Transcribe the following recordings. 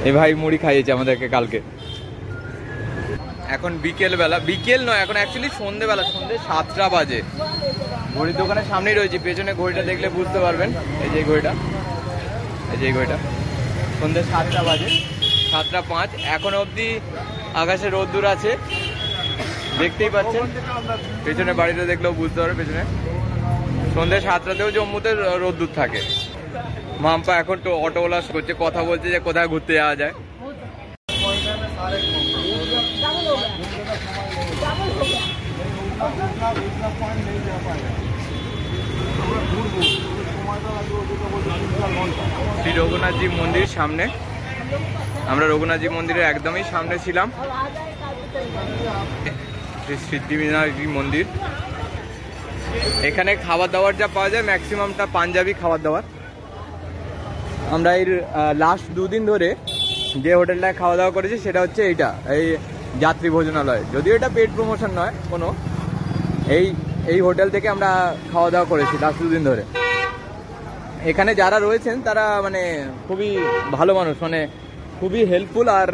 এই ভাই মুড়ি খাইয়েছে আমাদেরকে কালকে। এখন বিকেল বেলা, বিকেল নয় এখন অ্যাকচুয়ালি সন্ধ্যেবেলা, সন্ধ্যে 7টা বাজে। ঘড়ির দোকানের সামনেই রয়েছে, পেছনে ঘড়িটা দেখলে বুঝতে পারবেন। এই যে ঘড়িটা, এই যে ঘড়িটা, সন্ধ্যে 7টা বাজে, 7টা 5। এখনো অবধি আকাশে রোদ্দুর আছে, দেখতেই পাচ্ছেন। পেছনে বাড়িটা দেখলেও বুঝতে পারবে, পেছনে সন্ধ্যে 7টাতেও জম্মুতে রোদ্দুর থাকে। মাম্পা এখন তো অটোওয়ালা করছে, কথা বলছে যে কোথায় ঘুরতে যাওয়া যায়। শ্রী রঘুনাথজি মন্দির সামনে, আমরা রঘুনাথজি মন্দিরের একদমই সামনে ছিলাম। সিদ্ধিবিনায়ক মন্দির, এখানে খাবার দাবার যা পাওয়া যায় ম্যাক্সিমামটা পাঞ্জাবি খাবার দাবার। আমরা এর লাস্ট 2 দিন ধরে যে হোটেলটায় খাওয়া দাওয়া করেছি সেটা হচ্ছে এইটা, এই যাত্রী ভোজনালয়। যদিও এটা পেড প্রমোশন নয় কোনো, এই হোটেল থেকে আমরা খাওয়া দাওয়া করেছি লাস্ট 2 দিন ধরে। এখানে যারা রয়েছেন তারা মানে খুবই ভালো মানুষ, মানে খুবই হেল্পফুল, আর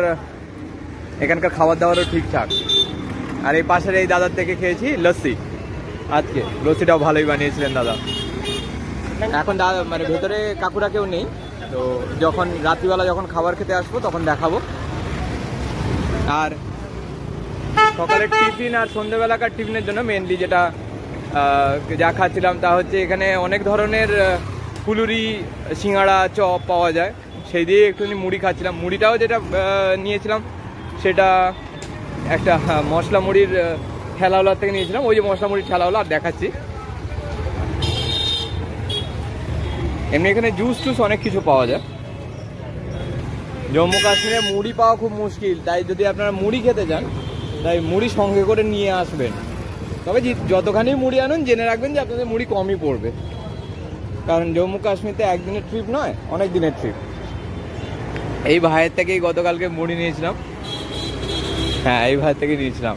এখানকার খাবার দাবারও ঠিকঠাক। আর এই পাশের এই দাদার থেকে খেয়েছি লস্যি, আজকে লস্যিটাও ভালোই বানিয়েছিলেন দাদা। এখন দাদা মানে ভেতরে কাকুরা কেউ নেই, তো যখন রাত্রিবেলা যখন খাবার খেতে আসবো তখন দেখাবো। আর সকালের টিফিন আর সন্ধ্যেবেলাকার টিফিনের জন্য মেনলি যেটা যা খাচ্ছিলাম তা হচ্ছে এখানে অনেক ধরনের ফুলুরি, সিঙ্গাড়া, চপ পাওয়া যায়, সেই দিয়ে একটুখানি মুড়ি খাচ্ছিলাম। মুড়িটাও যেটা নিয়েছিলাম সেটা একটা মশলা মুড়ির ঠেলাওয়ালার থেকে নিয়েছিলাম, ওই যে মশলা মুড়ির ঠেলাওয়ালা। আর দেখাচ্ছি, এমনি এখানে জুস টুস অনেক কিছু পাওয়া যায়। জম্মু কাশ্মীরে মুড়ি পাওয়া খুব মুশকিল, তাই যদি আপনারা মুড়ি খেতে চান তাই মুড়ি সঙ্গে করে নিয়ে আসবেন। তবে যতখানি মুড়ি আনুন জেনে রাখবেন যে আপনাদের মুড়ি কমই পড়বে, কারণ জম্মু কাশ্মীরতে একদিনের ট্রিপ নয়, অনেক দিনের ট্রিপ। এই ভাইয়ের থেকেই গতকালকে মুড়ি নিয়েছিলাম, হ্যাঁ এই ভাইয়ের থেকেই নিয়েছিলাম।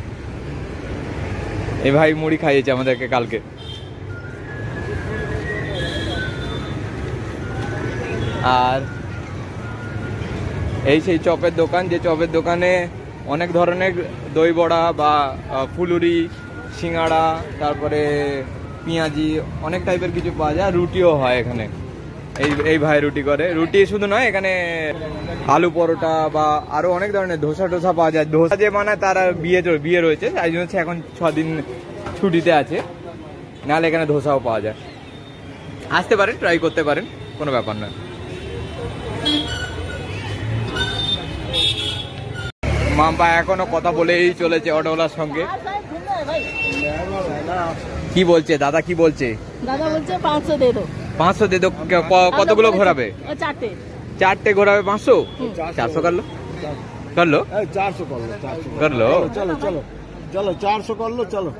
এই ভাই মুড়ি খাইয়েছে আমাদেরকে কালকে। আর এই সেই চপের দোকান, যে চপের দোকানে অনেক ধরনের দই বড়া বা ফুলুরি, সিঙ্গাড়া, তারপরে পেঁয়াজি, অনেক টাইপের কিছু পাওয়া যায়। রুটিও হয় এখানে, এই ভাই রুটি করে। রুটি শুধু নয়, এখানে আলু পরোটা বা আরো অনেক ধরনের ধোসা টোসা পাওয়া যায়। ধোসা যে বানায় তার বিয়ে রয়েছে, তাই জন্য হচ্ছে এখন 6 দিন ছুটিতে আছে, নাহলে এখানে ধোসাও পাওয়া যায়। আসতে পারেন, ট্রাই করতে পারেন, কোনো ব্যাপার নয়। মাম্পা এখনো কথা বলেই চলেছে অটোওয়ালার সঙ্গে। কি বলছে দাদা, কি বলছে? দাদা বলছে 500 দে দো। 500 দে দো। কতগুলো ঘোরাবে? 4টে ঘোরাবে 500। 400 করলো, 400 করলো, করলো। চলো 400 করলো, চলো।